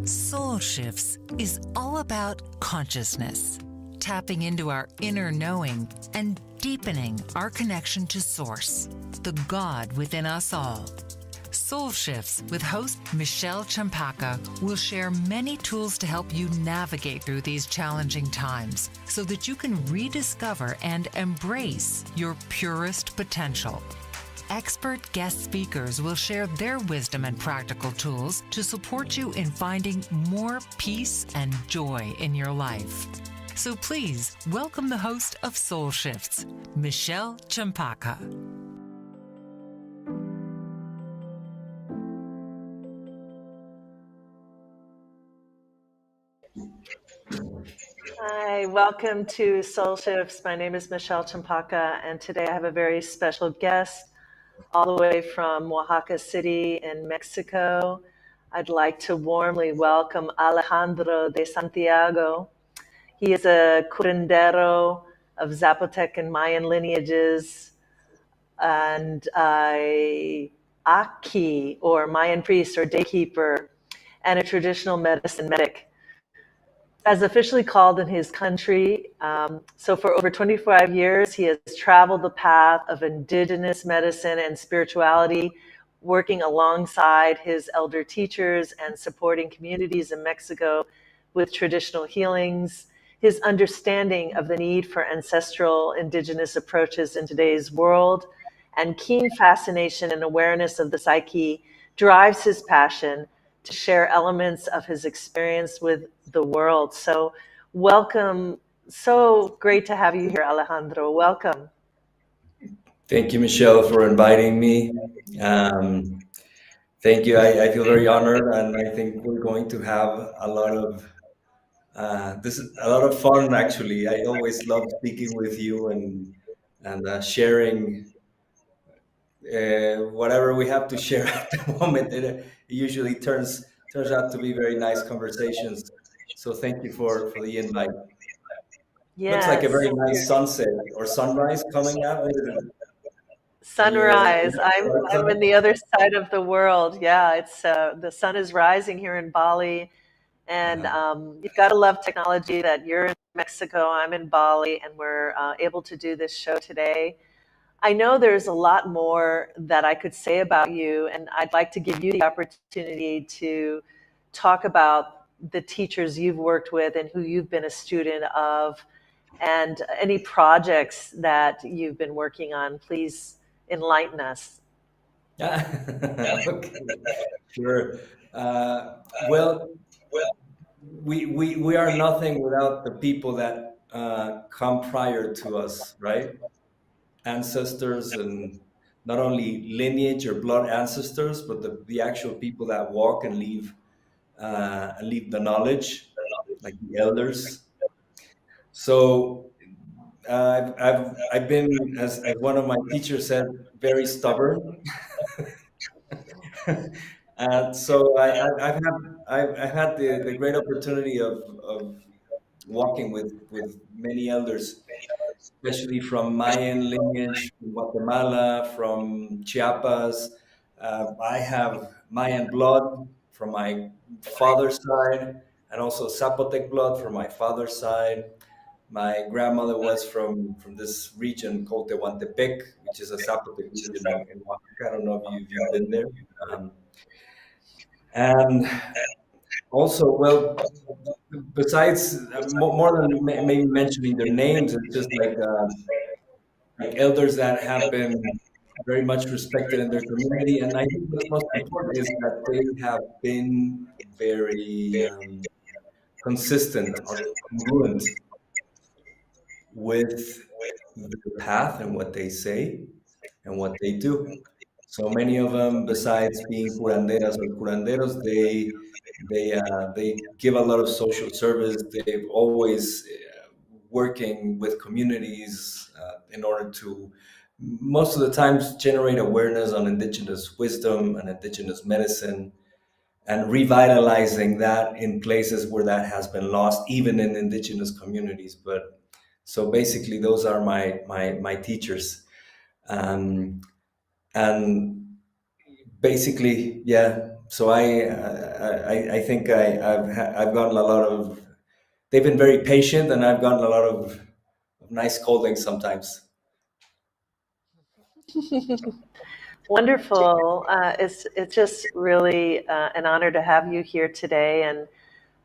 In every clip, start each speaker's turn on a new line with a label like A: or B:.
A: Soul Shifts is all about consciousness, tapping into our inner knowing and deepening our connection to Source, the God within us all. Soul Shifts with host Michele Cempaka will share many tools to help you navigate through these challenging times so that you can rediscover and embrace your purest potential. Expert guest speakers will share their wisdom and practical tools to support you in finding more peace and joy in your life. So please welcome the host of Soul Shifts, Michele Cempaka.
B: Hi, welcome to Soul Shifts. My name is Michele Cempaka, and today I have a very special guest all the way from Oaxaca City in Mexico. I'd like to warmly welcome Alejandro de Santiago. He is a curandero of Zapotec and Mayan lineages and a Ajqij, or Mayan priest or daykeeper, and a traditional medicine medic, as officially called in his country. So for over 25 years, he has traveled the path of indigenous medicine and spirituality, working alongside his elder teachers and supporting communities in Mexico with traditional healings. His understanding of the need for ancestral indigenous approaches in today's world and keen fascination and awareness of the psyche drives his passion to share elements of his experience with the world. So welcome. So great to have you here, Alejandro. Welcome.
C: Thank you, Michele, for inviting me. Thank you. I feel very honored, and I think we're going to have a lot of this is a lot of fun. Actually, I always love speaking with you and sharing whatever we have to share at the moment. It usually turns out to be very nice conversations. So thank you for the invite. Looks like a
B: Yes.
C: very nice sunset or sunrise coming up in your
B: Sunrise.
C: part
B: I'm in
C: zone.
B: the other side of the world. Yeah, it's the sun is rising here in Bali, and
C: Uh,
B: you've got to love technology that you're in Mexico, I'm in Bali, and we're able to do this show today. I know there's a lot more that I could say about you, and I'd like to give you the opportunity to talk about the teachers you've worked with and who you've been a student of, and any projects that you've been working on. Please enlighten us.
C: okay, sure. Well, we are nothing without the people that come prior to us, right? Ancestors, and not only lineage or blood ancestors, but the actual people that walk and leave the knowledge, like the elders. So I've been, as one of my teachers said, very stubborn. And so I've had the great opportunity of walking with many elders, especially from Mayan lineage, from Guatemala, from Chiapas. I have Mayan blood from my father's side, and also Zapotec blood from my father's side. My grandmother was from this region called Tehuantepec, which is a Zapotec region in Oaxaca. I don't know if you've been there. Um, and also, well, besides more than maybe mentioning their names, it's just like elders that have been very much respected in their community. And I think what's most important is that they have been very consistent or congruent with the path and what they say and what they do. So many of them, besides being curanderas or curanderos, they give a lot of social service. They've always working with communities in order to most of the times generate awareness on indigenous wisdom and indigenous medicine, and revitalizing that in places where that has been lost, even in indigenous communities. But so basically, those are my teachers. Um, and basically, yeah, So I think I've gotten a lot of. They've been very patient, and I've gotten a lot of nice scoldings sometimes.
B: Wonderful. It's just really an honor to have you here today. And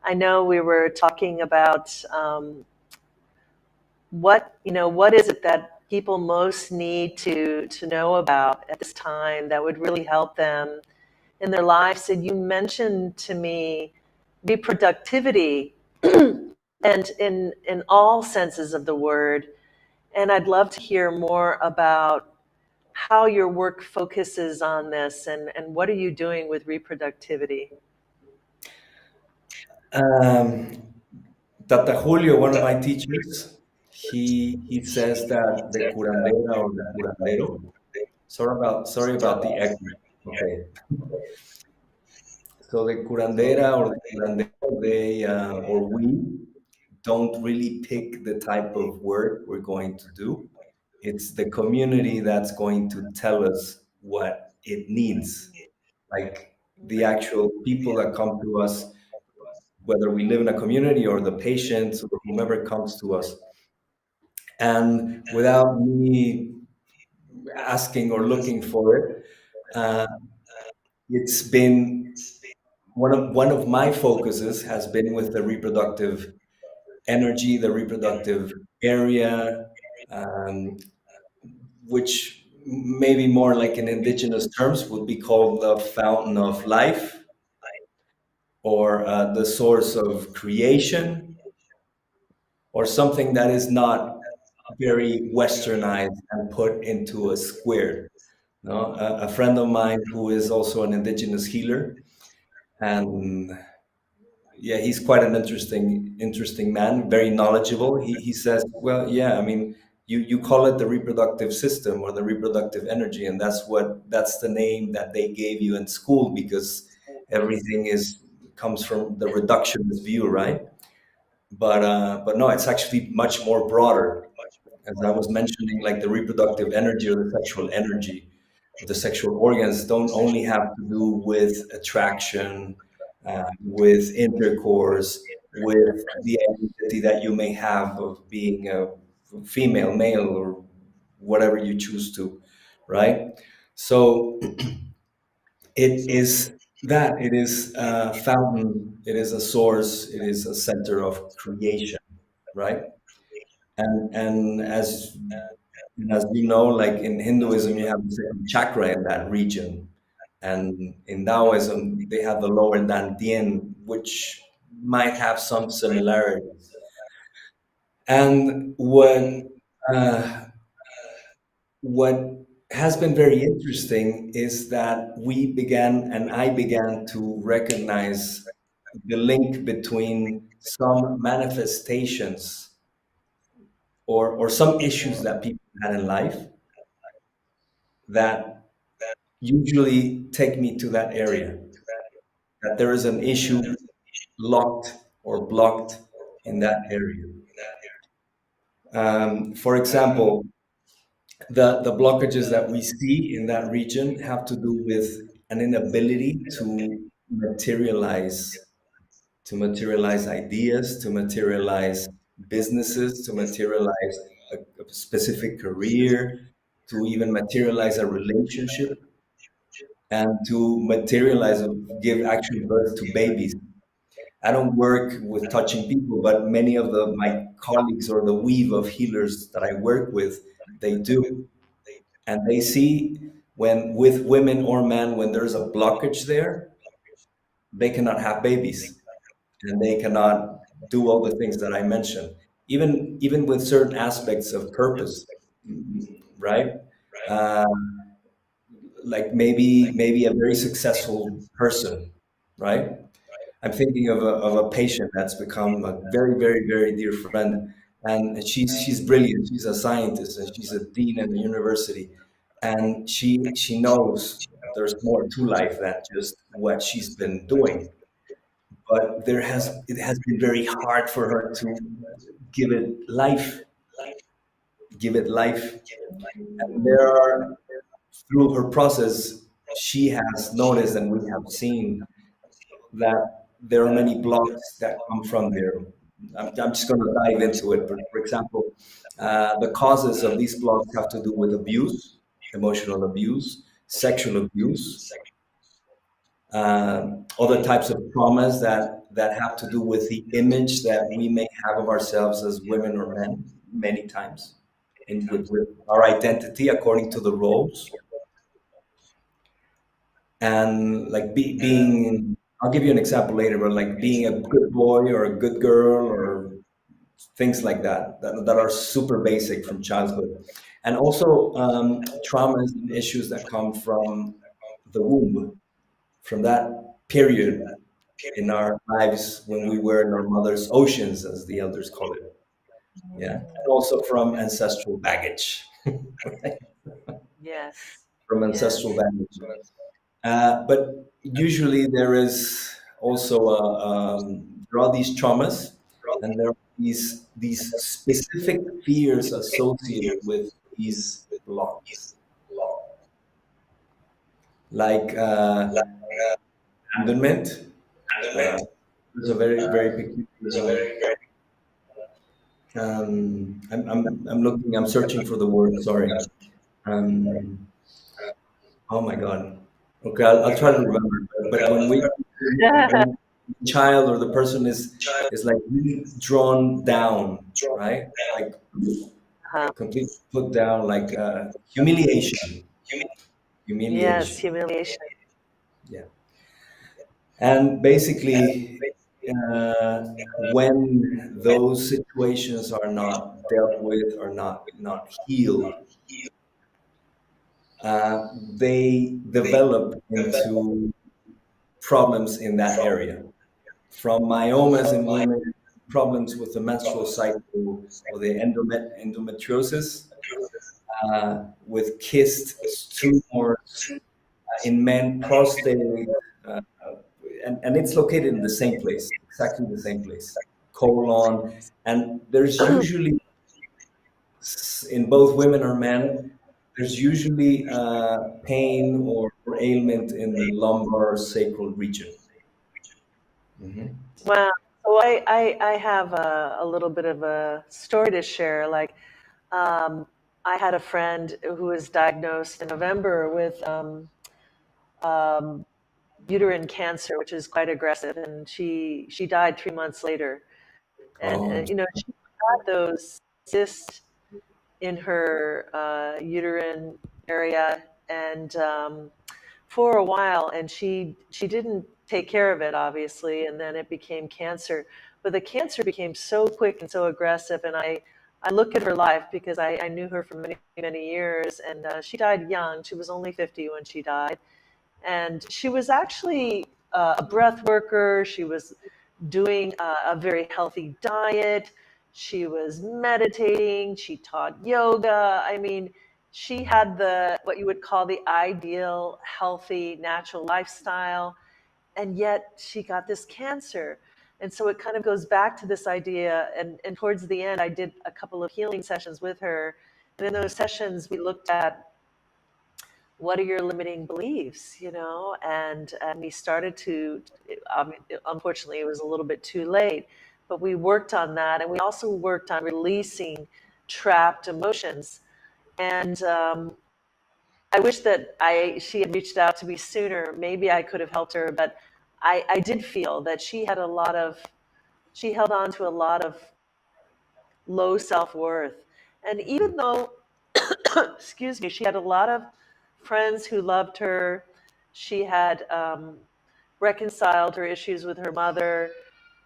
B: I know we were talking about what is it that people most need to know about at this time that would really help them in their lives. And you mentioned to me reproductivity, and in all senses of the word. And I'd love to hear more about how your work focuses on this, and what are you doing with reproductivity?
C: Um, Tata Julio, one of my teachers, he says that the curandera or the curandero. Sorry about the echo. Okay, so the curandera or the curandero, they or we don't really pick the type of work we're going to do. It's the community that's going to tell us what it needs. Like the actual people that come to us, whether we live in a community or the patients or whomever comes to us. And without me asking or looking for it, uh, it's been one of my focuses has been with the reproductive energy, the reproductive area, um, which maybe more like in indigenous terms would be called the fountain of life or the source of creation or something that is not very westernized and put into a square. No, a friend of mine who is also an indigenous healer, and yeah, he's quite an interesting man, very knowledgeable. He says, well, yeah, I mean, you call it the reproductive system or the reproductive energy, and that's the name that they gave you in school because everything is comes from the reductionist view, right? But no, it's actually much more broader. As I was mentioning, like the reproductive energy or the sexual energy of the sexual organs don't only have to do with attraction, with intercourse, with the identity that you may have of being a female, male, or whatever you choose to, right? So it is that it is a fountain, it is a source, it is a center of creation, right? And as you know, like in Hinduism, you have the second chakra in that region, and in Taoism, they have the lower dantian, which might have some similarities. And uh, what has been very interesting is that we began, and I began to recognize the link between some manifestations or some issues that people had in life that usually take me to that area, that there is an issue locked or blocked in that area. For example, the blockages that we see in that region have to do with an inability to materialize ideas, to materialize businesses, to materialize a specific career, to even materialize a relationship, and to materialize or give actual birth to babies. I don't work with touching people, but many of my colleagues or the weave of healers that I work with, they do. And they see when with women or men, when there's a blockage there, they cannot have babies and they cannot do all the things that I mentioned. Even with certain aspects of purpose, right? Uh, like maybe a very successful person, right? I'm thinking of a patient that's become a very, very, very dear friend, and she's brilliant. She's a scientist, and she's a dean at the university, and she knows there's more to life than just what she's been doing. But it has been very hard for her to give it life, give it life. And there are through her process. she has noticed and we have seen that there are many blocks that come from there. I'm just going to dive into it. But for example, the causes of these blocks have to do with abuse, emotional abuse, sexual abuse, other types of traumas that have to do with the image that we may have of ourselves as women or men, many times, with our identity according to the roles, and like being. I'll give you an example later, but like being a good boy or a good girl or things like that are super basic from childhood, and also traumas and issues that come from the womb, from that period in our lives when we were in our mother's oceans, as the elders call it. Yeah, and also from ancestral baggage, right?
B: Yes.
C: From ancestral
B: Yes.
C: baggage. But usually there is also there are these traumas, and there are these specific fears associated with these blocks, like abandonment. Uh, there's a very peculiar. I'm looking. I'm searching for the word. Sorry. Um, oh my God. Okay, I'll try to remember. But when the child or the person is like really drawn down, right? Like
B: Uh,
C: completely put down, like humiliation,
B: yes,
C: humiliation.
B: humiliation.
C: Yeah, and basically, when those situations are not dealt with or not healed, they develop into problems in that area, from myomas in women, problems with the menstrual cycle or the endometriosis, with cysts, tumors in men, prostate, uh, and it's located in the same place, exactly the same place, colon, and there's usually in both women or men, there's usually pain or ailment in the lumbar sacral region. Mhm.
B: Wow. So I have a little bit of a story to share. Like, um, I had a friend who was diagnosed in November with um, uterine cancer, which is quite aggressive, and she died 3 months later. And
C: Oh,
B: she had those cysts in her uterine area, and for a while, and she didn't take care of it, obviously, and then it became cancer. But the cancer became so quick and so aggressive, and I look at her life because I knew her for many years, and she died young. She was only 50 when she died, and she was actually a breath worker. She was doing a very healthy diet. She was meditating. She taught yoga. I mean, she had the what you would call the ideal, healthy, natural lifestyle, and yet she got this cancer. And so it kind of goes back to this idea. And towards the end, I did a couple of healing sessions with her. And in those sessions, we looked at what are your limiting beliefs, and we started to, unfortunately it was a little bit too late, but we worked on that, and we also worked on releasing trapped emotions. And I wish that she had reached out to me sooner. Maybe I could have helped her, but I did feel that she held on to a lot of low self-worth. And even though excuse me, she had a lot of friends who loved her. She had reconciled her issues with her mother,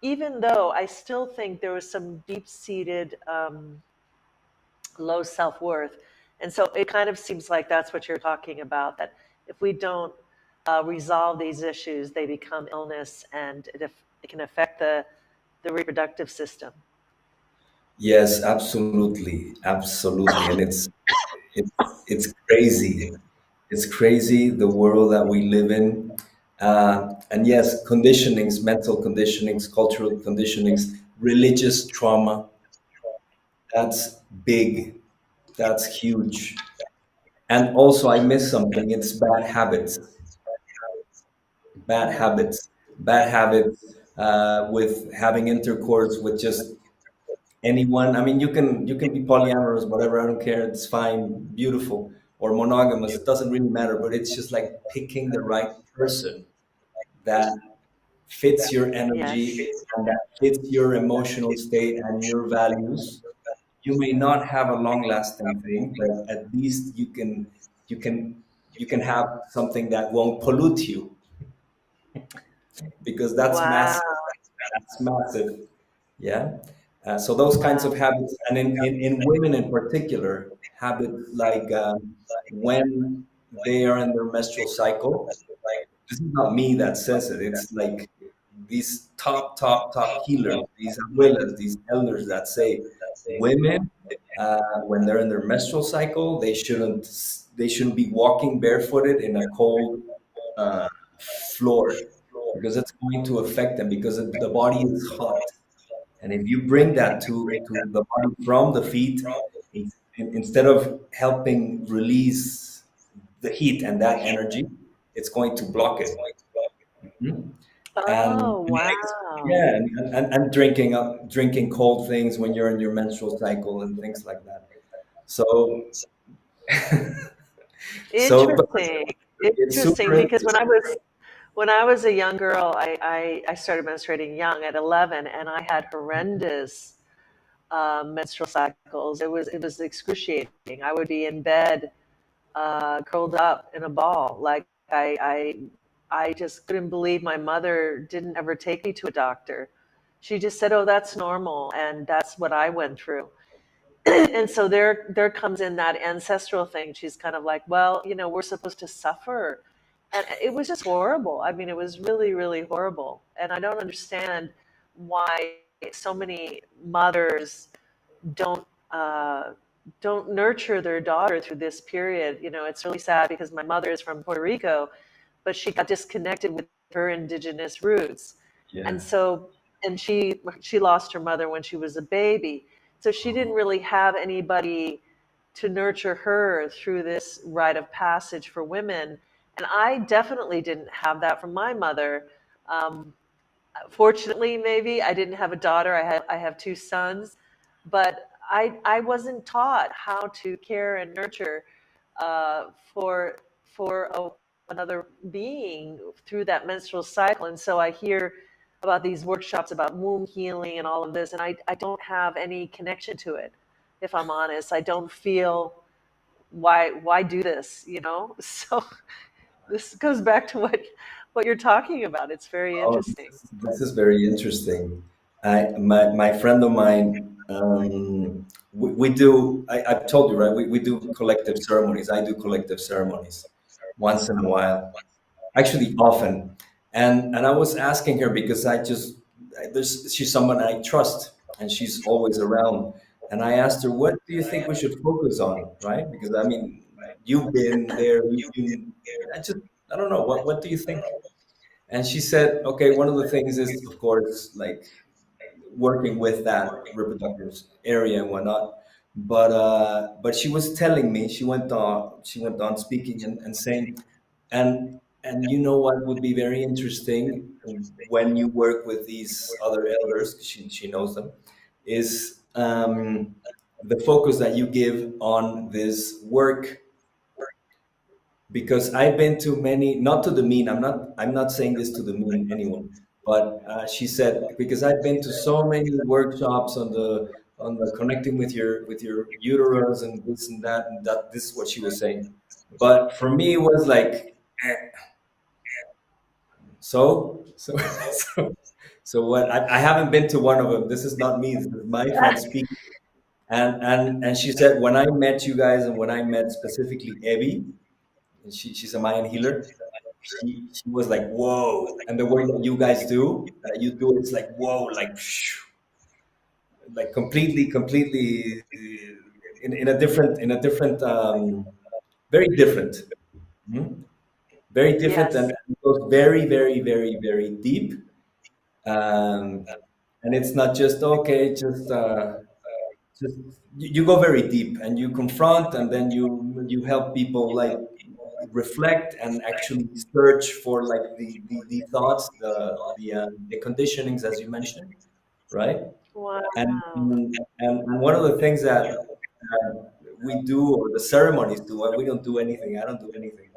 B: even though I still think there was some deep seated low self worth. And so it kind of seems like that's what you're talking about, that if we don't resolve these issues, they become illness, and it can affect the reproductive system.
C: yes, absolutely, absolutely, and it's crazy. It's crazy the world that we live in, and yes, conditionings, mental conditionings, cultural conditionings, religious trauma. That's big. That's huge. And also, I missed something. It's bad habits, bad
B: Mm.
C: habits, bad habits with having intercourse with just anyone. I mean, you can be polyamorous, whatever. I don't care. It's fine, beautiful, or monogamous. It doesn't really matter. But it's just like picking the right person that fits your energy
B: Yes.
C: and that fits your emotional state and your values. You may not have a long lasting thing, but at least you can you can have something that won't pollute you, because that's
B: Wow.
C: massive. That's massive. Yeah. So those kinds of
B: Wow.
C: habits, and in women in particular, habits like when they are in their menstrual cycle. This is not me that says it. It's like these top healers, these abuelas, these elders that say women, when they're in their menstrual cycle, they shouldn't be walking barefooted in a cold uh, floor, because it's going to affect them, because the body is hot. And if you bring that to the body from the feet, instead of helping release the heat and that energy, it's going to block it. Mhm. And
B: Oh,
C: it makes,
B: wow.
C: yeah, and drinking cold things when you're in your menstrual cycle and things like that. So but
B: Interesting.
C: it's
B: Interesting.
C: super
B: Because
C: interesting.
B: when I was a young girl, I started menstruating young at 11, and I had horrendous menstrual cycles. It was excruciating. I would be in bed, curled up in a ball. Like I just couldn't believe my mother didn't ever take me to a doctor. She just said, "Oh, that's normal," and that's what I went through. And so there comes in that ancestral thing. She's kind of like, well, we're supposed to suffer. And it was just horrible. I mean, it was really, really horrible. And I don't understand why so many mothers don't uh, don't nurture their daughter through this period. It's really sad because my mother is from Puerto Rico, but she got disconnected with her indigenous roots.
C: Yeah.
B: And so, and she lost her mother when she was a baby. So she didn't really have anybody to nurture her through this rite of passage for women. And I definitely didn't have that from my mother. Um, Fortunately, maybe I didn't have a daughter. I have two sons, but I wasn't taught how to care and nurture for another being through that menstrual cycle. And so I hear about these workshops about womb healing and all of this, and I don't have any connection to it. If I'm honest, I don't feel why do this. So this goes back to what you're talking about. It's very
C: Oh,
B: interesting.
C: this is very interesting. My friend of mine, we do. I've told you, right? We do collective ceremonies. I do collective ceremonies once in a while, actually often. And I was asking her because she's someone I trust, and she's always around. And I asked her, what do you think we should focus on, right? Because I mean, you've been there. I don't know. What do you think? And she said, okay, one of the things is, of course, like working with that reproductive area and whatnot. But she was telling me, she went on speaking and saying, and you know what would be very interesting when you work with these other elders, 'cause she knows them, is the focus that you give on this work, because I've been to many, not to demean, I'm not saying this to demean anyone, but she said, because I've been to so many workshops on the connecting with your uterus and this and that, and that this is what she was saying. But for me, it was like, eh, so so what? I haven't been to one of them. This is not me. This is my friend speaking. And she said, when I met you guys, and when I met specifically Evie, and she's a Mayan healer, she was like, whoa. And the way that you do it's like, whoa, like, like completely in a different, very different. Mhm. Very different, and
B: Yes.
C: it goes very, very, very, very deep. Um, and it's not just, okay, just just you go very deep and you confront, and then you help people like reflect and actually search for like the thoughts, the conditionings, as you mentioned, right? And
B: Wow.
C: and one of the things that we do, or the ceremonies do, and we don't do anything. I don't do anything,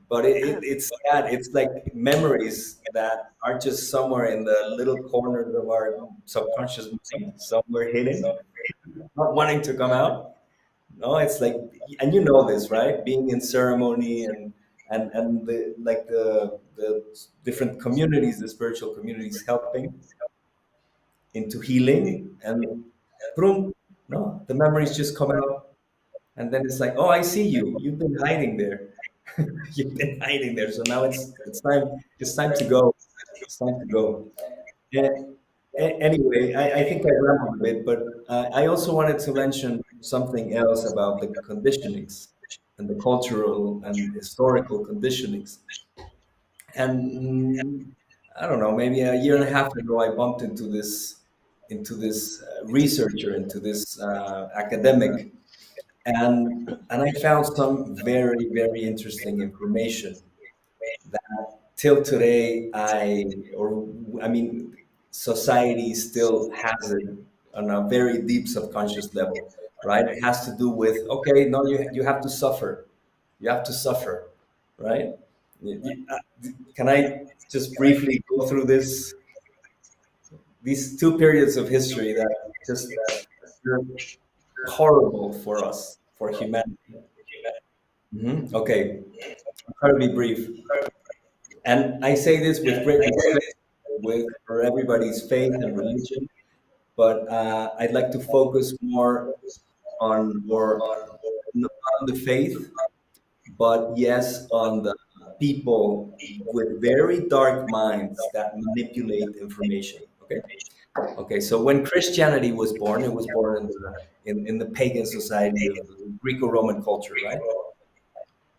C: but it's that it's like memories that are just somewhere in the little corners of our subconscious mind, somewhere hidden, not wanting to come out. No, it's like, and you know this, right? Being in ceremony and the like the different communities, the spiritual communities helping into healing, and boom, no, the memories just come out, and then it's like, oh, I see you. You've been hiding there. You've been hiding there. So now it's time. It's time to go. It's time to go. And, anyway, I think I rambled a bit, but I also wanted to mention something else about the conditionings and the cultural and historical conditionings. And I don't know, maybe a year and a half ago, I bumped into this researcher, into this academic, and I found some very very interesting information that till today I mean, society still has it on a very deep subconscious level, right? It has to do with, okay, no, you have to suffer, you have to suffer, right? Can I just briefly go through these two periods of history that just are horrible for us, for humanity? Okay, I'll try to be brief. And I say this with great respect with for everybody's faith and religion, but I'd like to focus more on, or not on the faith, but yes, on the people with very dark minds that manipulate information. Okay. Okay. So when Christianity was born, it was born in the pagan society of the Greco-Roman culture, right?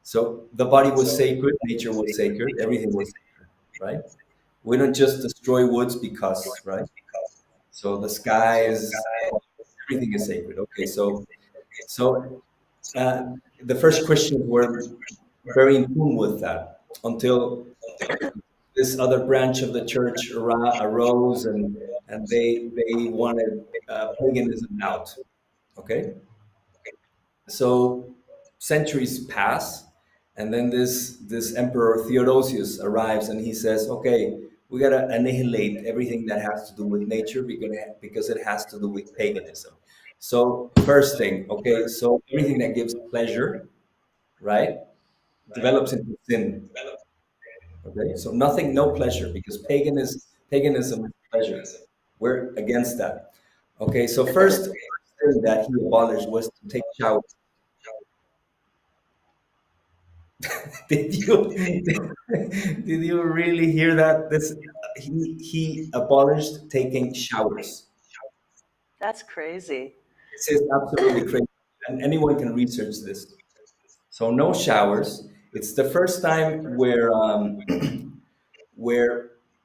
C: So the body was sacred, nature was sacred, everything was sacred, right? We don't just destroy woods because, right? So the skies, everything is sacred. Okay, so the first Christians were very in tune with that until this other branch of the church arose, and they wanted paganism out. Okay, so centuries pass, and then this emperor Theodosius arrives, and he says, okay, we got to annihilate everything that has to do with nature, because it has to do with paganism. So first thing, okay, so everything that gives pleasure, right, develops into sin. Okay, so nothing, no pleasure, because paganism is pleasure. We're against that. Okay, so first thing that he abolished was to take showers. Did you did you really hear that? This he abolished taking showers.
B: That's crazy.
C: This is absolutely crazy, and anyone can research this. So no showers. It's the first time where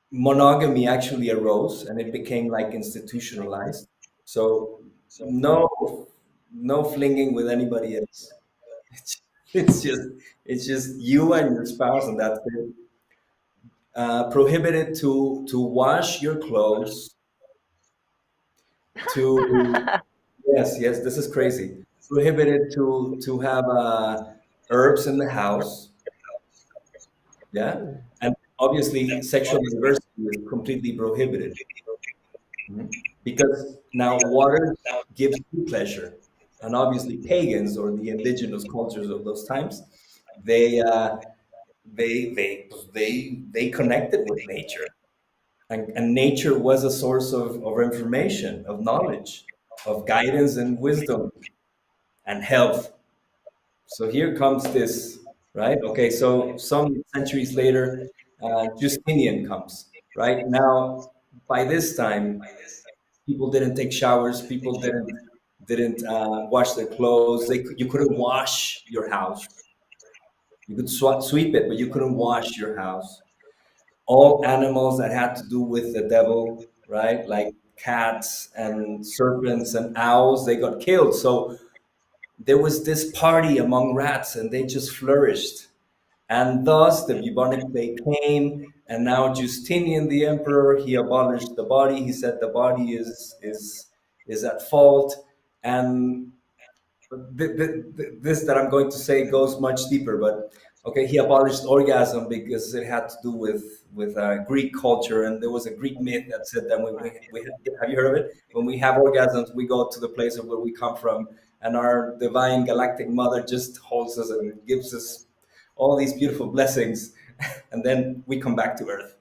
C: monogamy actually arose, and it became like institutionalized. So no flinging with anybody else. It's, it's just it's just you and your spouse, and that's it. Prohibited to wash your clothes, to yes, this is crazy. Prohibited to have herbs in the house, yeah, and obviously sexual diversity is completely prohibited. Mhm. Because now water gives you pleasure, and obviously pagans, or the indigenous cultures of those times, they they connected with nature, and nature was a source of information, of knowledge, of guidance and wisdom and health. So here comes this, right? Okay, so some centuries later, Justinian comes, right? Now, by this time, people didn't take showers, people didn't wash their clothes. You couldn't wash your house. You could sweep it, but you couldn't wash your house. All animals that had to do with the devil, right? Like cats and serpents and owls, they got killed. So there was this party among rats, and they just flourished. And thus the bubonic plague came, and now Justinian the emperor, he abolished the body. He said the body is at fault, and this that I'm going to say goes much deeper. But okay, he abolished orgasm because it had to do with Greek culture, and there was a Greek myth that said that when we have you heard of it? When we have orgasms, we go to the place of where we come from, and our divine galactic mother just holds us and gives us all these beautiful blessings, and then we come back to Earth,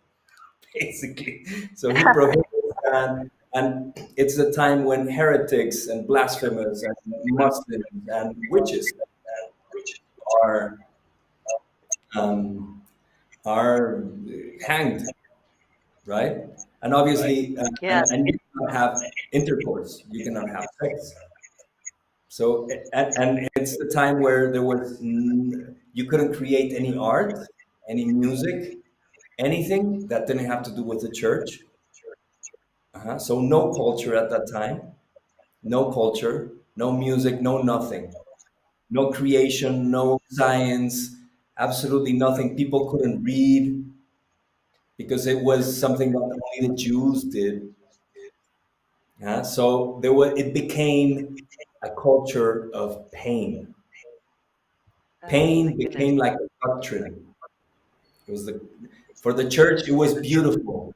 C: basically. So he prohibits that. And it's a time when heretics and blasphemers and Muslims and witches are um, are hanged, right? And obviously,
B: Yes.
C: and you cannot have intercourse, you cannot have sex. So, and it's the time where there was you couldn't create any art, any music, anything that didn't have to do with the church. So no culture at that time, no culture, no music, no nothing, no creation, no science, absolutely nothing. People couldn't read because it was something that only the Jews did. So there was, it became a culture of pain.
B: Oh my
C: Pain
B: goodness.
C: became like a doctrine. It was the for the church. It was beautiful.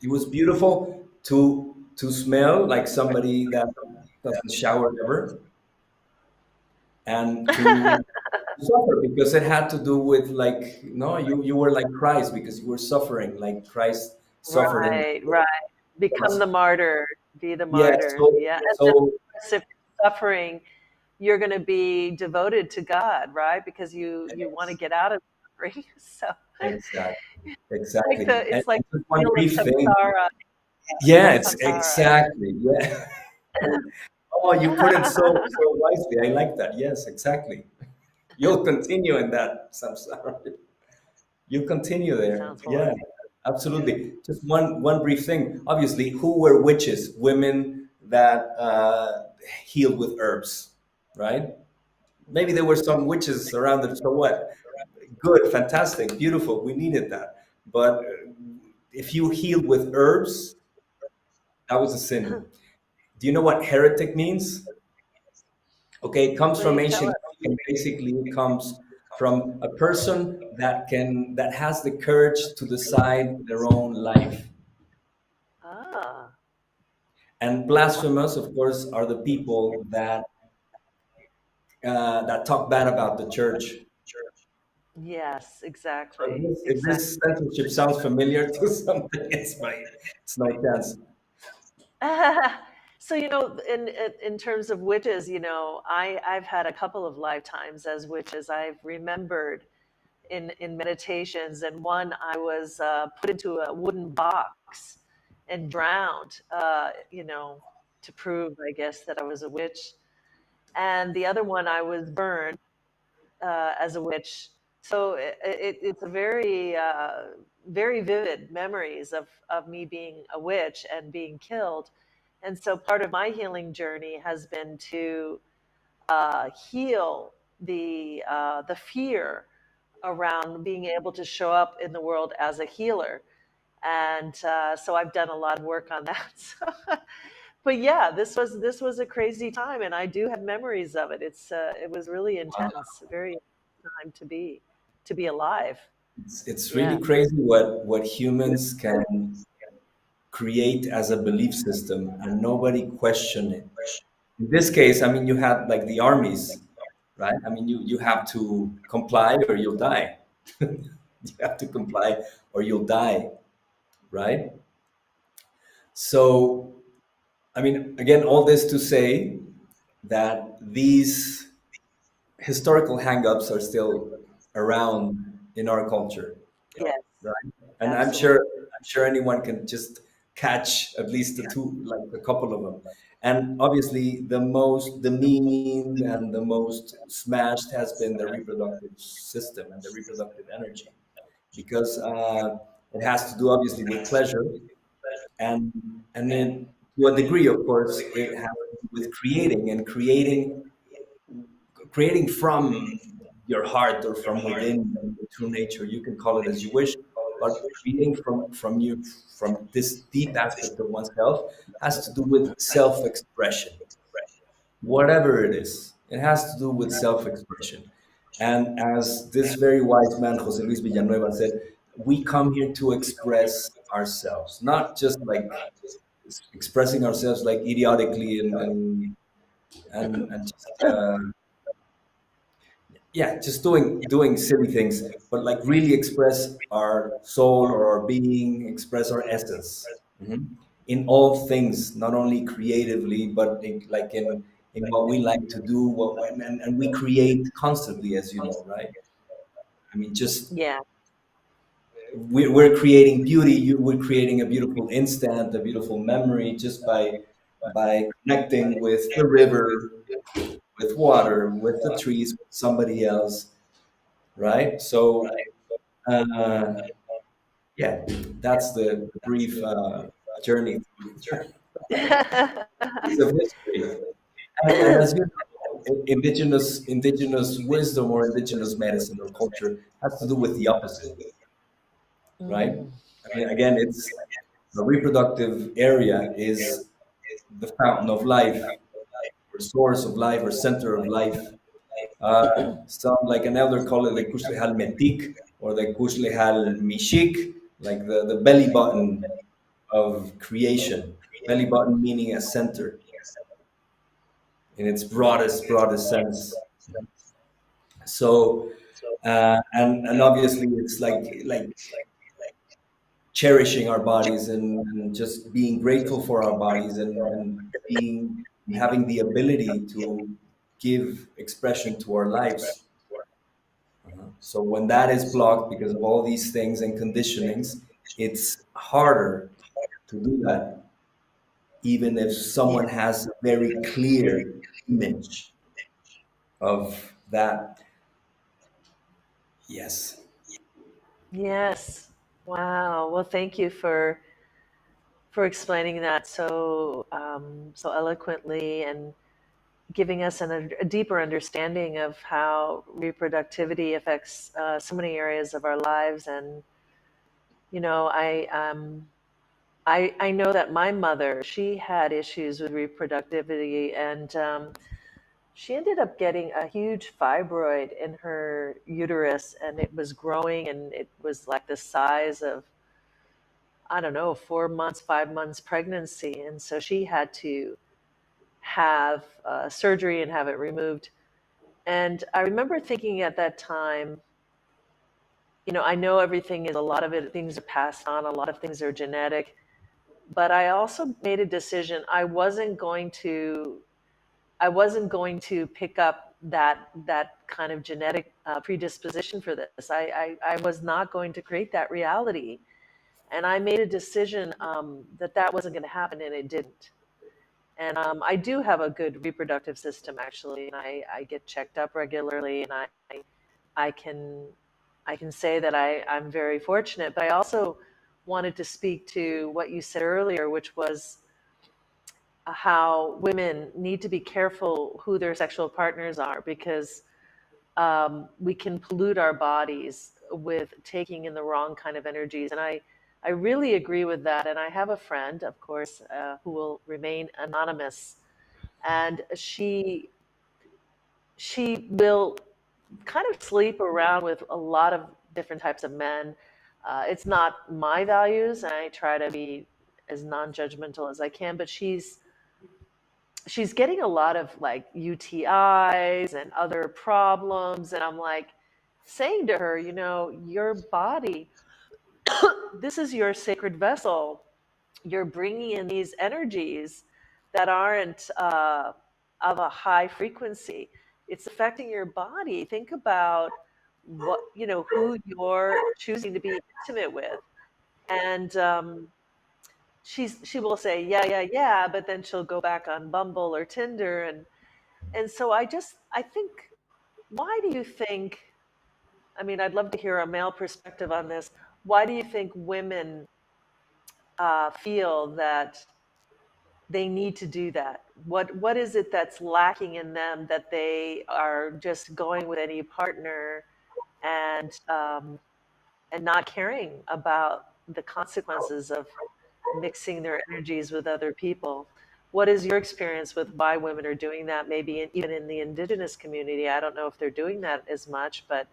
C: It was beautiful to smell like somebody that doesn't shower ever, and to suffer because it had to do with like no, you were like Christ because you were suffering like Christ suffered in the
B: Right, right. Become
C: cross.
B: the martyr, be the
C: Yeah.
B: martyr.
C: So
B: Yeah. And then, of
C: so
B: course, if you're suffering, you're going to be devoted to God, right? Because you want to get out of suffering. So
C: exactly,
B: like
C: exactly.
B: it's like
C: And just
B: the
C: one
B: wheel of
C: brief thing.
B: samsara.
C: Yeah, it's
B: Samsara.
C: exactly. Yeah. Oh, you put it so wisely. I like that. Yes, exactly. You'll continue in that samsara. You continue there.
B: Sounds
C: Yeah,
B: horrible.
C: absolutely. Just one brief thing. Obviously, who were witches? Women that healed with herbs, right? Maybe there were some witches around it. So what? Good, fantastic, beautiful. We needed that. But if you healed with herbs, that was a sin. Do you know what heretic means? Okay, it comes from
B: Please tell
C: ancient
B: us.
C: Greek, and basically it comes from a person that has the courage to decide their own life.
B: Ah,
C: And blasphemous, of course, are the people that talk bad about the church.
B: yes,
C: So
B: exactly.
C: if
B: Exactly.
C: this censorship sounds familiar to something, it's no chance.
B: So in terms of witches, I've had a couple of lifetimes as witches. I've remembered in meditations, and one I was put into a wooden box and drowned, to prove, I guess, that I was a witch. And the other one I was burned as a witch. So it's a very very vivid memories of me being a witch and being killed. And so part of my healing journey has been to heal the fear around being able to show up in the world as a healer. And so I've done a lot of work on that. But yeah, this was a crazy time, and I do have memories of it. It was really intense, very time to be alive.
C: It's really
B: Yeah.
C: crazy what humans can create as a belief system and nobody question it. In this case, I mean, you had like the armies, right? I mean, you have to comply or you'll die. You have to comply or you'll die, right? So, I mean, again, all this to say that these historical hangups are still around in our culture,
B: Yes.
C: right? And
B: Absolutely.
C: I'm sure anyone can just catch at least the two, like a couple of them. And obviously, the mean and the most smashed has been the reproductive system and the reproductive energy, because it has to do obviously with pleasure, and then to a degree, of course, it has to do with creating and creating from your heart or from within your true nature. You can call it as you wish, but creating from this deep aspect of oneself has to do with self-expression, whatever it is. It has to do with self-expression. And as this very wise man, Jose Luis Villanueva, said, we come here to express ourselves, not just like expressing ourselves like idiotically and just yeah, just doing silly things, but like really express our soul or our being, express our essence. Mhm. In all things, not only creatively, but in what we like to do, and we create constantly, as you know, right? I mean, just
B: Yeah.
C: we're creating beauty. We're creating a beautiful instant, a beautiful memory, just by connecting with the river, with water, with the trees, with somebody else, right? So uh, yeah, that's the brief journey through piece of history. And as you know, indigenous wisdom or indigenous medicine or culture has to do with the opposite, right?
B: Mm.
C: I mean, again, it's the reproductive area is the fountain of life, or source of life, or center of life. Some, like an elder, call it like Kushlehal Metik or the Kushlehal Mishik, like the belly button of creation. Belly button meaning a center in its broadest sense. So, and obviously it's like cherishing our bodies and just being grateful for our bodies and being and having the ability to give expression to our lives. So when that is blocked because of all these things and conditionings, it's harder to do that, even if
B: Yeah.
C: someone has a very clear image of that. Yes.
B: Yes. Wow. Well, thank you for explaining that so eloquently and giving us a deeper understanding of how reproductivity affects so many areas of our lives. And you know, I know that my mother, she had issues with reproductivity, and she ended up getting a huge fibroid in her uterus, and it was growing, and it was like the size of, I don't know, 4 months, 5 months pregnancy. And so she had to have surgery and have it removed. And I remember thinking at that time, you know, I know everything is, a lot of it, things are passed on, a lot of things are genetic, but I also made a decision. I wasn't going to pick up that kind of genetic predisposition for this. I was not going to create that reality, and I made a decision that wasn't going to happen, and it didn't. And I do have a good reproductive system, actually, and I get checked up regularly, and I can I can say that I'm very fortunate. But I also wanted to speak to what you said earlier, which was how women need to be careful who their sexual partners are, because we can pollute our bodies with taking in the wrong kind of energies. And I really agree with that. And I have a friend, of course, who will remain anonymous, and she will kind of sleep around with a lot of different types of men. It's not my values, and I try to be as non-judgmental as I can. But she's getting a lot of like UTIs and other problems, and I'm like saying to her, you know, your body, this is your sacred vessel. You're bringing in these energies that aren't of a high frequency. It's affecting your body. Think about what, you know, who you're choosing to be intimate with. And she will say, yeah, yeah, yeah, but then she'll go back on Bumble or Tinder. And so I think, why do you think, I mean, I'd love to hear a male perspective on this. Why do you think women feel that they need to do that? What is it that's lacking in them that they are just going with any partner and not caring about the consequences of mixing their energies with other people? What is your experience with why women are doing that? Maybe even in the indigenous community, I don't know if they're doing that as much, but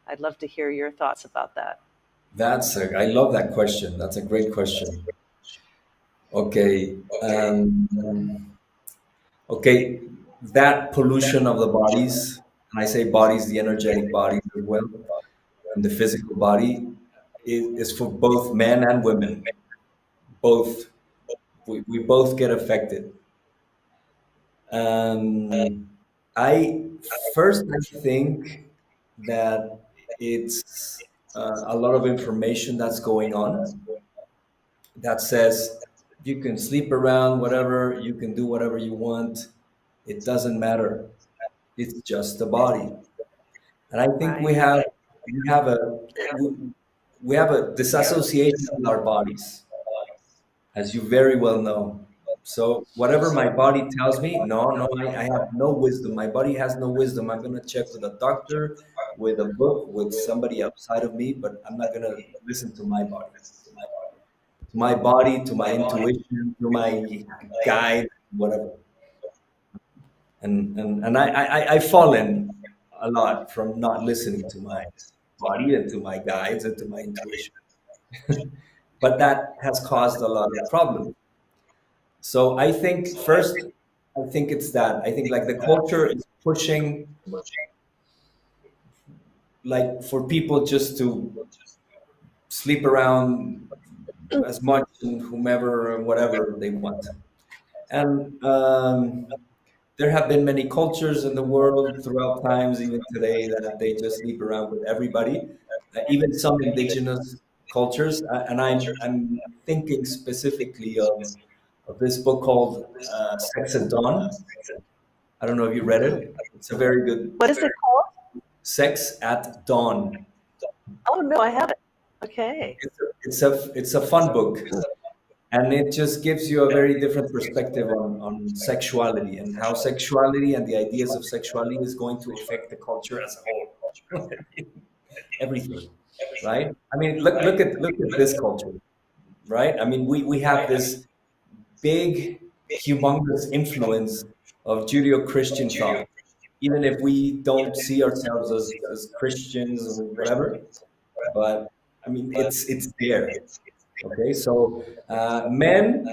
B: I'd love to hear your thoughts about that.
C: I love that question. That's a great question. Okay. Okay. That pollution of the bodies, and I say bodies, the energetic bodies as well, and the physical body is for both men and women. Both, we both get affected. Um, I I think that it's a lot of information that's going on that says you can sleep around, whatever, you can do whatever you want. It doesn't matter. It's just the body. And I think
B: Right.
C: we have a we, we have a disassociation with our bodies, as you very well know. So whatever my body tells me, I have no wisdom. My body has no wisdom. I'm gonna check with a doctor, with a book, with somebody outside of me, but I'm not gonna listen to my body. To my body, to my intuition, to my guide, whatever. I've fallen a lot from not listening to my body and to my guides and to my intuition. But that has caused a lot of problems. So I think first, I think it's that. I think like the culture is pushing like for people just to sleep around as much and whomever and whatever they want. And there have been many cultures in the world throughout times, even today, that they just sleep around with everybody, even some indigenous cultures. And I'm thinking specifically of this book called Sex at Dawn. I don't know if you read
B: Mm.
C: it. It's a very good
B: What is it called?
C: Sex at Dawn.
B: Oh no, I haven't. Okay.
C: It's a fun book, and it just gives you a very different perspective on sexuality and how sexuality and the ideas of sexuality is going to affect the culture as a whole. Everything, right? I mean, look at this culture, right? I mean, we have this big, humongous influence of Judeo-Christian thought, even if we don't see ourselves as Christians or whatever. But I mean, it's there. Okay, so men,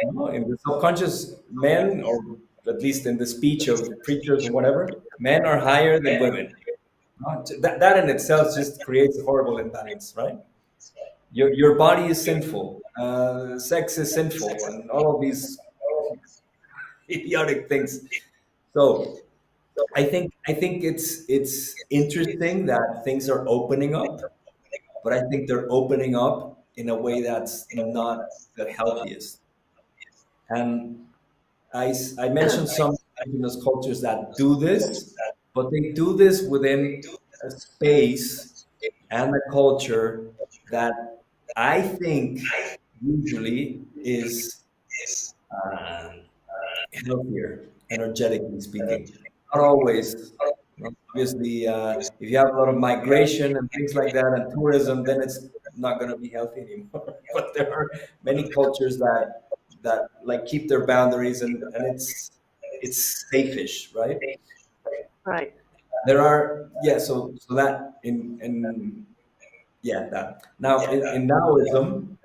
C: you know, in the subconscious, men, or at least in the speech of preachers or whatever, men are higher than women. That in itself just creates a horrible imbalance, right? Your body is sinful, sex is sinful, and all of these idiotic things. So I think it's interesting that things are opening up, but I think they're opening up in a way that's not the healthiest. And I mentioned some indigenous cultures that do this, but they do this within a space and a culture that I think usually is um, healthier, energetically speaking. Not always. You know, obviously, if you have a lot of migration and things like that and tourism, then it's not going to be healthy anymore. But there are many cultures that like keep their boundaries and it's safe-ish, right?
B: Right.
C: There are so that in yeah that now in Taoism,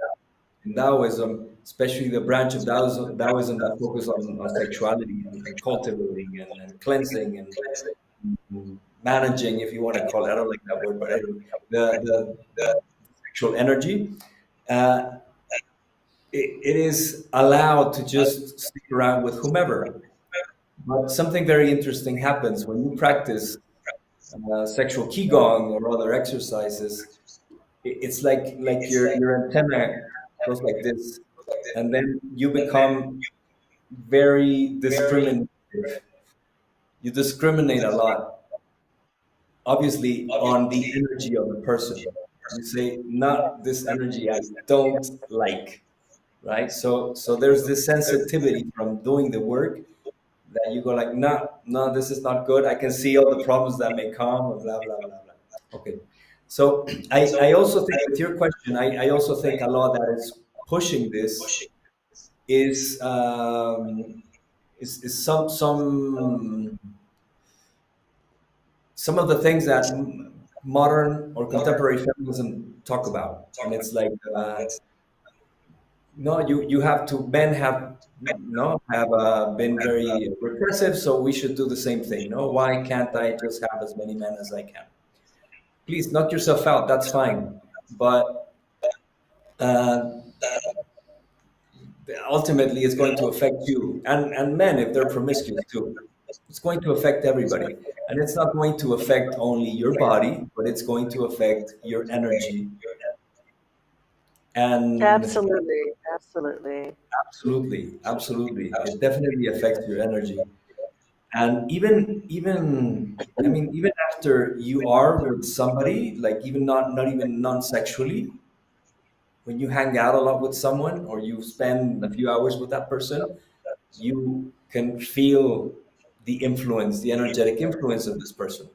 C: especially the branch of Taoism that focus on sexuality and cultivating and cleansing and managing, if you want to call it. I don't like that word, but anyway, the sexual energy, uh, it is allowed to just stick around with whomever. But something very interesting happens when you practice sexual qigong or other exercises. It's like your antenna goes like this, and then you become very discriminative. You discriminate a lot, obviously, on the energy of the person. You say, not this energy I don't like. right? So there's this sensitivity from doing the work that you go like, no, no, this is not good. I can see all the problems that may come, blah blah blah blah. Okay, so I also think with your question, I also think a law that is pushing this is is some of the things that modern or contemporary feminism talk about, and it's like no, you have to, men have no have been very repressive, so we should do the same thing. No, why can't I just have as many men as I can? Please knock yourself out. That's fine, but uh, ultimately, it's going to affect you and men if they're promiscuous too. It's going to affect everybody, and it's not going to affect only your body, but it's going to affect your energy. And
B: Absolutely, absolutely.
C: absolutely, absolutely, it definitely affects your energy. And even I mean, even after you are with somebody, like even not even non-sexually, when you hang out a lot with someone or you spend a few hours with that person, you can feel the influence, the energetic influence of this person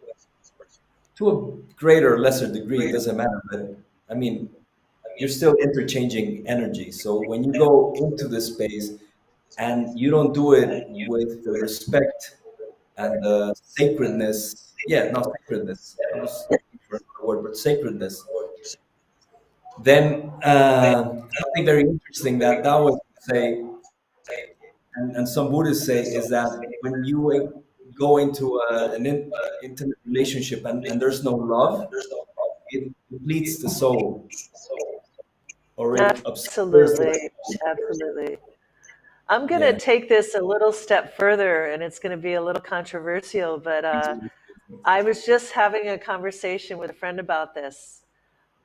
C: to a greater or lesser degree. It doesn't matter, but I mean, you're still interchanging energy. So when you go into this space and you don't do it with the respect and the sacredness, yeah, not sacredness, I was looking for another word, but sacredness, then something very interesting that Taoists say, and some Buddhists say, is that when you go into intimate relationship and there's no love, it depletes the soul, or it obscures the
B: Absolutely, absolutely. I'm going to
C: yeah.
B: take this a little step further, and it's going to be a little controversial, but I was just having a conversation with a friend about this,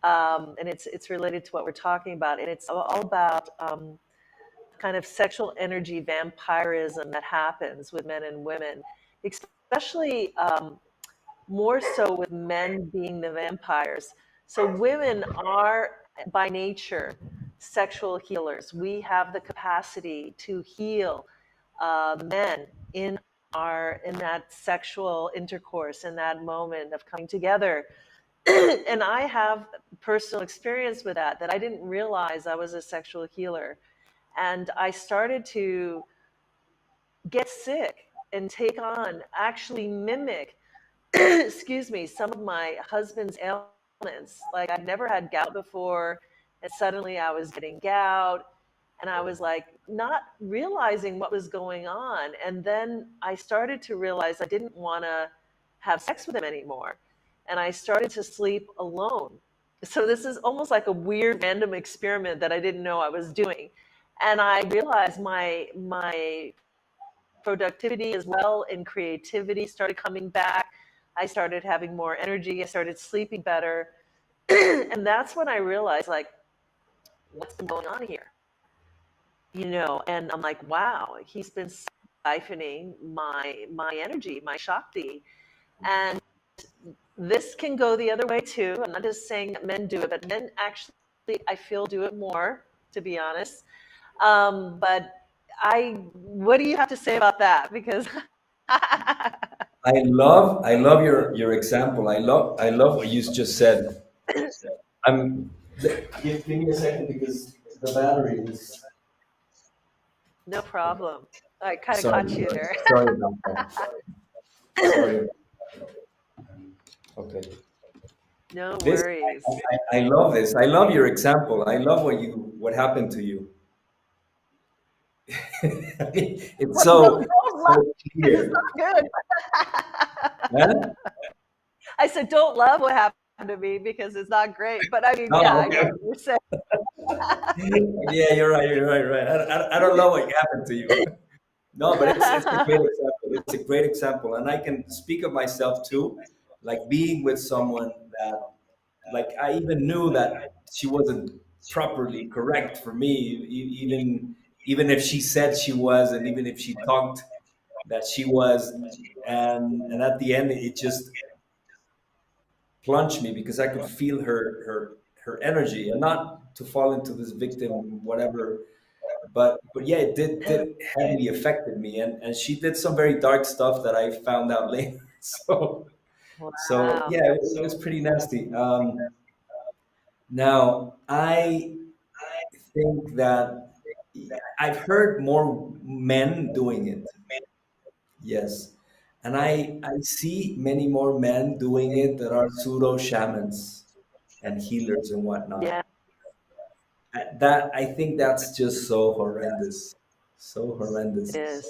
B: and it's related to what we're talking about, and it's all about kind of sexual energy vampirism that happens with men and women, especially more so with men being the vampires. So women are by nature sexual healers. We have the capacity to heal men in that sexual intercourse, in that moment of coming together. And I have personal experience with that I didn't realize I was a sexual healer. And I started to get sick and take on, actually mimic, excuse me, some of my husband's ailments. Like I'd never had gout before, and suddenly I was getting gout, and I was like not realizing what was going on. And then I started to realize I didn't want to have sex with him anymore, and I started to sleep alone. So this is almost like a weird random experiment that I didn't know I was doing. And I realized my productivity as well and creativity started coming back. I started having more energy. I started sleeping better. And that's when I realized, like, what's been going on here? And I'm like, wow, he's been siphoning my energy, my Shakti. And this can go the other way too. I'm not just saying that men do it, but men actually, I feel, do it more, to be honest. But what do you have to say about that? Because
C: I love your example. I love what you just said. I'm give me a second because the battery is
B: no problem. I kind of
C: sorry.
B: caught you there.
C: Sorry about that. Sorry. Okay.
B: No
C: This
B: worries.
C: I love this. I love your example. I love what happened to you. It's
B: Well, don't love
C: so
B: because it's
C: clear.
B: not good.
C: Huh?
B: I said, don't love what happened to me because it's not great. But I mean, yeah,
C: Oh,
B: I know
C: okay.
B: what you're saying.
C: Yeah, you're right. You're right. Right. I don't know what happened to you. No, but it's a great example. It's a great example, and I can speak of myself too, like being with someone that, like, I even knew that she wasn't properly correct for me, even if she said she was, and even if she talked that she was, and at the end it just plunged me because I could feel her energy, and not to fall into this victim whatever. but yeah, it did heavily affected me, and she did some very dark stuff that I found out later. So
B: Wow.
C: yeah, it was pretty nasty. Now I think that I've heard more men doing it. Yes. And I see many more men doing it that are pseudo shamans and healers and whatnot.
B: Yeah,
C: That I think that's just so horrendous. So
B: it
C: horrendous.
B: is.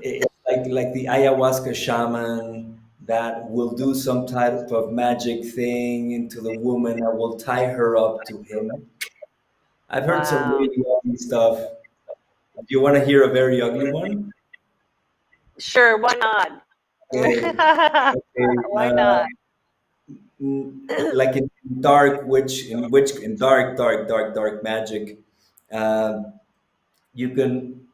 C: It's like the ayahuasca shaman that will do some type of magic thing into the woman and will tie her up to him. I've heard some
B: Wow.
C: really ugly stuff. Do you want to hear a very ugly one?
B: Sure, why not?
C: Okay. Okay.
B: Why not?
C: Like in dark in dark magic, uh, you can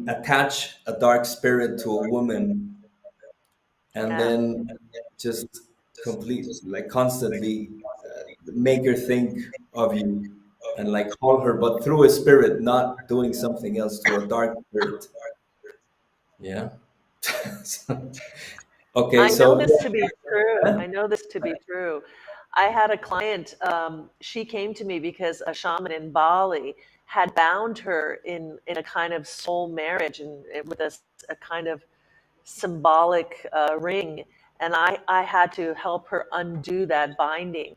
C: attach a dark spirit to a woman and
B: Yeah.
C: then just complete like constantly make her think of you and like call her, but through a spirit, not doing something else, through a dark spirit. Yeah. Okay,
B: I know
C: so
B: this to be true.
C: yeah.
B: I know this to be true. I had a client, she came to me because a shaman in Bali had bound her in a kind of soul marriage and with a kind of symbolic ring. And I had to help her undo that binding.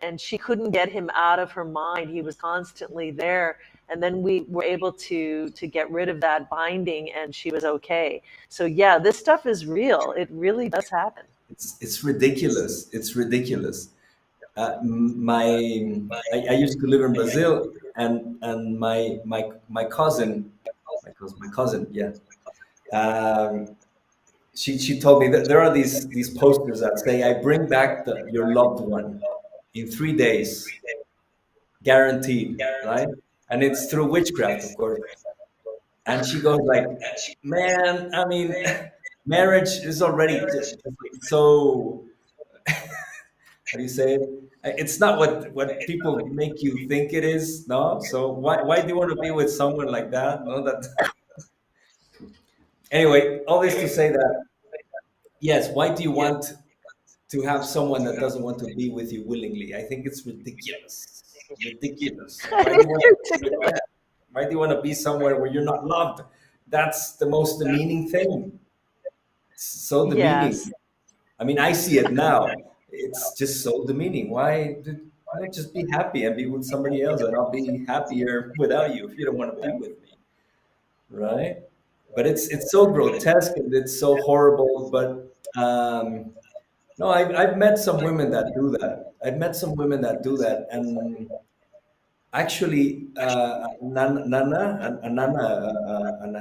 B: And she couldn't get him out of her mind. He was constantly there. And then we were able to get rid of that binding, and she was okay. So yeah, this stuff is real. It really does happen.
C: It's ridiculous. It's ridiculous. I used to live in Brazil, and my cousin, my cousin, yeah. Um, she told me that there are these posters that say, "I bring back your loved one in 3 days, guaranteed," right? And it's through witchcraft, of course. And she goes like, "Man, I mean, marriage is already just like so. How do you say it? It's not what people make you think it is, no? So why do you want to be with someone like that? No, that anyway, all this to say that yes, why do you want to have someone that doesn't want to be with you willingly? I think it's ridiculous. Ridiculous. Why do you want to be like
B: It's
C: that? Why do you want to be somewhere where you're not loved? That's the most demeaning thing. It's so
B: yes.
C: demeaning. I mean, I see it now. It's just so demeaning. Why not just be happy and be with somebody else, and I'll be happier without you if you don't want to be with me, right? But it's so grotesque and it's so horrible. But no, I've met some women that do that. I've met some women that do that, and actually, an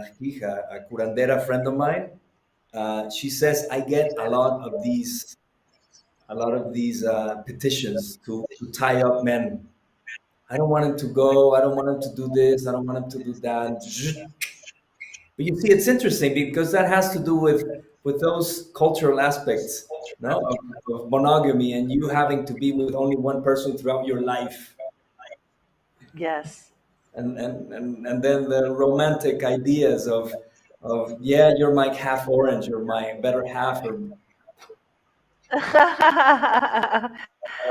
C: Ajqij, a curandera friend of mine, she says I get a lot of these petitions to tie up men. I don't want him to go. I don't want him to do this. I don't want him to do that. But you see, it's interesting because that has to do with those cultural aspects, no, of monogamy and you having to be with only one person throughout your life,
B: Yes.
C: and then the romantic ideas of yeah, you're my half orange, you're my better half, or I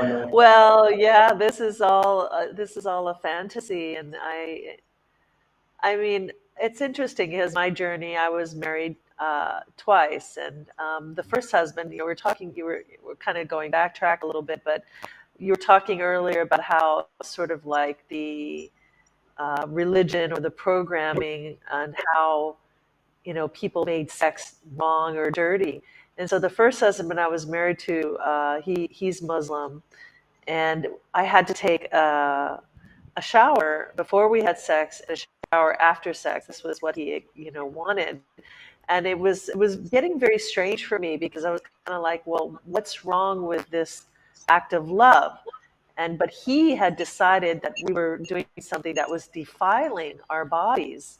C: don't know.
B: Well, yeah, this is all a fantasy, and I mean, it's interesting because my journey, I was married twice, and the first husband, we're kind of going backtrack a little bit, but you were talking earlier about how sort of like the religion or the programming and how people made sex wrong or dirty. And so the first husband I was married to, he's Muslim, and I had to take a shower before we had sex and a shower after sex. This was what he wanted, and it was getting very strange for me because I was kind of like, well, what's wrong with this act of love? And but he had decided that we were doing something that was defiling our bodies,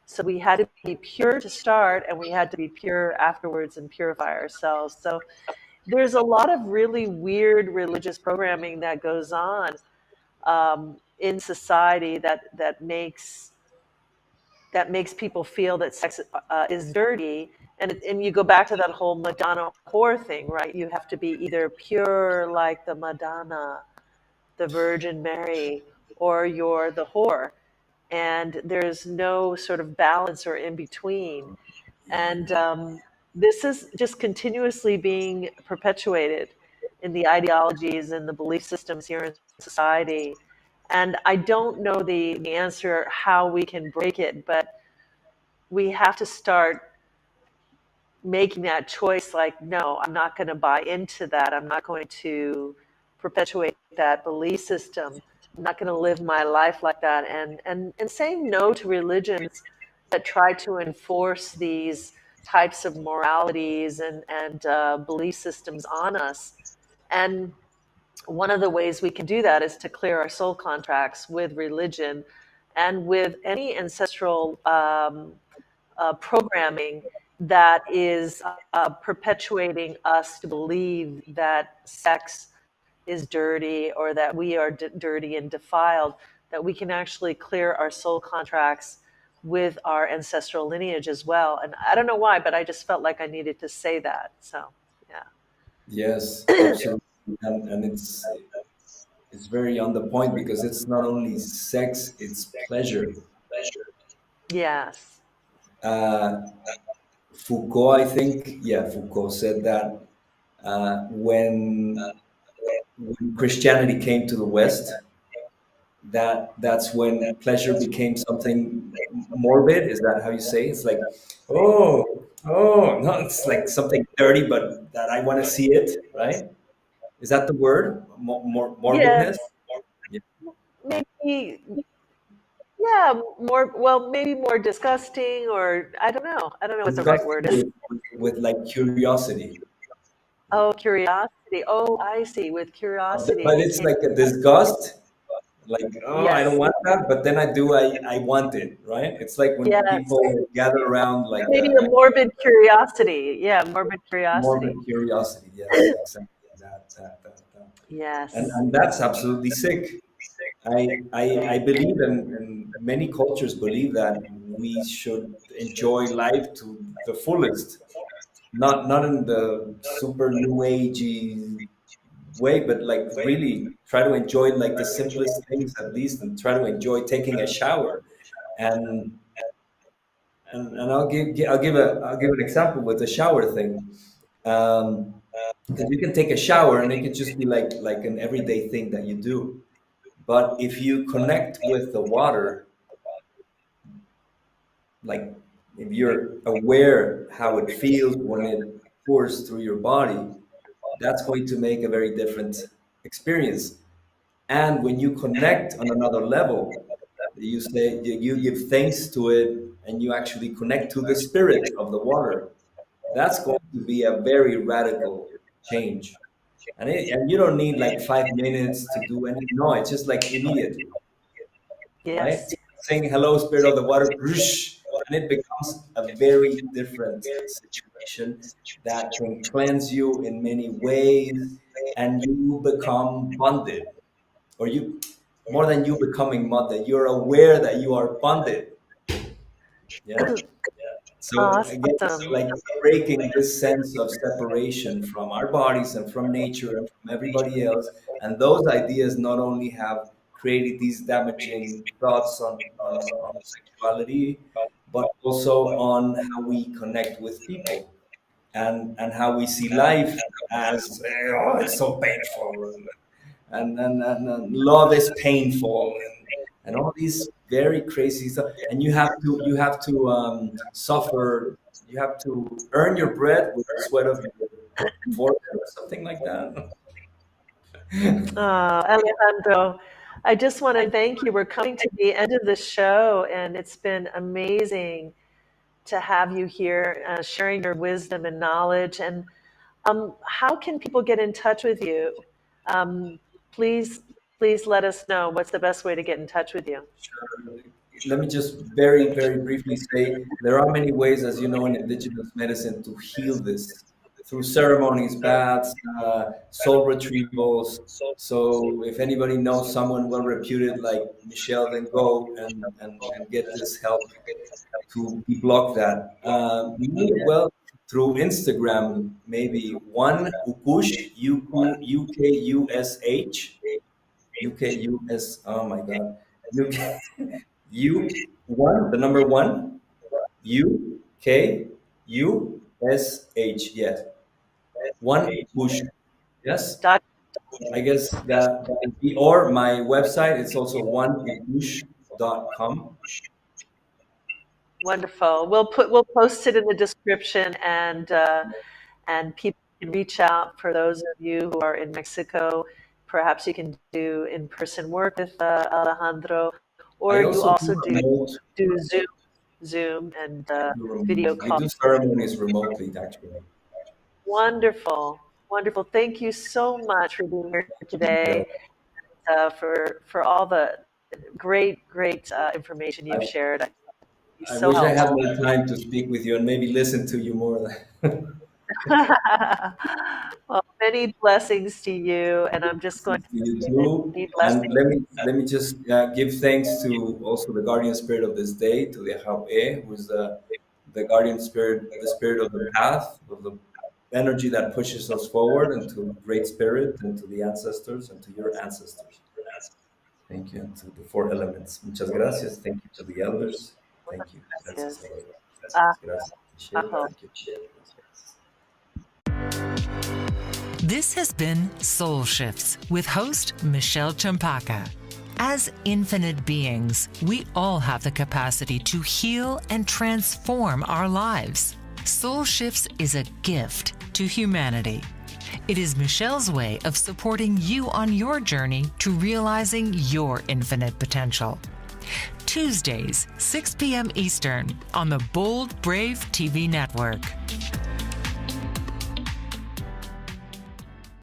B: so we had to be pure to start, and we had to be pure afterwards and purify ourselves. So there's a lot of really weird religious programming that goes on. in society that makes people feel that sex is dirty. And you go back to that whole Madonna whore thing, right? You have to be either pure like the Madonna, the Virgin Mary, or you're the whore. And there's no sort of balance or in between. And this is just continuously being perpetuated in the ideologies and the belief systems here in society. And I don't know the answer how we can break it, but we have to start making that choice like, no, I'm not going to buy into that. I'm not going to perpetuate that belief system. I'm not going to live my life like that. And saying no to religions that try to enforce these types of moralities and belief systems on us. And one of the ways we can do that is to clear our soul contracts with religion and with any ancestral programming that is perpetuating us to believe that sex is dirty or that we are dirty and defiled, that we can actually clear our soul contracts with our ancestral lineage as well. And I don't know why, but I just felt like I needed to say that. So,
C: Yes,
B: yeah.
C: absolutely. And it's very on the point because it's not only sex, it's pleasure.
B: Yes.
C: Uh, Foucault, I think, yeah, Foucault said that when Christianity came to the West, that's when pleasure became something morbid. Is that how you say? It's like, oh, no, it's like something dirty, but that I want to see it, right? Is that the word?
B: Yes.
C: Morbidness? Yeah.
B: Maybe, yeah, more, well, maybe more disgusting, or I don't know. I don't know what the right
C: Disgusting
B: word is.
C: with like curiosity.
B: Oh, curiosity. Oh, I see. With curiosity, it
C: But it's
B: became,
C: like a disgust, like, oh, I don't
B: yes,
C: want that, but then I want it, right? It's like when
B: yes.
C: people gather around like
B: Maybe a morbid curiosity. Yeah, morbid
C: morbid
B: curiosity.
C: curiosity. Yes, exactly. That.
B: Yes.
C: And that's absolutely sick. I believe, and many cultures believe that we should enjoy life to the fullest, not in the super new agey way, but like really try to enjoy like the simplest things at least, and try to enjoy taking a shower. And and I'll give an example with the shower thing. Because you can take a shower and it can just be like an everyday thing that you do. But if you connect with the water, like if you're aware how it feels when it pours through your body, that's going to make a very different experience. And when you connect on another level, you say you give thanks to it and you actually connect to the spirit of the water. That's going to be a very radical change. And you don't need like 5 minutes to do anything. No, it's just like immediate, right?
B: Yes.
C: Saying hello, spirit of the water, whoosh, and it becomes a very different situation that can cleanse you in many ways, and you become bonded, or you more than you becoming bonded, you're aware that you are bonded. Yeah. So again, it's
B: Awesome.
C: like breaking this sense of separation from our bodies and from nature and from everybody else. And those ideas not only have created these damaging thoughts on sexuality, but also on how we connect with people and how we see life as, oh, it's so painful. And love is painful and all these very crazy stuff, and you have to suffer, you have to earn your bread with the sweat of your forehead or something like that.
B: Alejandro, I just want to thank you. We're coming to the end of the show, and it's been amazing to have you here sharing your wisdom and knowledge. And how can people get in touch with you? Um, please, please let us know what's the best way to get in touch with you.
C: Sure. Let me just very briefly say there are many ways, as you know, in indigenous medicine to heal this. through ceremonies, baths, soul retrievals. So if anybody knows someone well reputed like Michele, then go and get this help to deblock that. Me, well, through Instagram, maybe one Ukush, UKUSH, UKUS, oh my God, UK, U1, the number one, UKUSH, yes. One push. Yes.
B: Dot
C: I guess that would be, or my website, it's also oneupush.com.
B: Wonderful. We'll post it in the description, and people can reach out. For those of you who are in Mexico, perhaps you can do in-person work with Alejandro,
C: I
B: or you
C: also do
B: also
C: remote,
B: do Zoom and video
C: I do
B: call.
C: ceremonies remotely, actually.
B: Wonderful, wonderful. Thank you so much for being here
C: Michelle,
B: today, for all the great information
C: I,
B: you've shared. It's
C: I
B: so
C: wish I had
B: helpful.
C: more time to speak with you and maybe listen to you more.
B: Well, many blessings to you, and I'm just going
C: To you
B: to
C: too.
B: many
C: And
B: blessings.
C: let me just give thanks to also the guardian spirit of this day, to the Ajqij, who is the guardian spirit, the spirit of the path, of the energy that pushes us forward, and to Great Spirit, and to the ancestors, and to your ancestors. Thank you, and to the four elements. Muchas gracias. Thank you to the elders. Thank you. Gracias a
B: Gracias.
C: todos.
B: Ah,
C: Gracias, Michelle.
B: aho.
C: Thank you. Gracias.
A: This has been Soul Shifts with host Michele Cempaka. As infinite beings, we all have the capacity to heal and transform our lives. Soul Shifts is a gift to humanity. It is Michele's way of supporting you on your journey to realizing your infinite potential. Tuesdays, 6 p.m. Eastern on the Bold Brave TV network.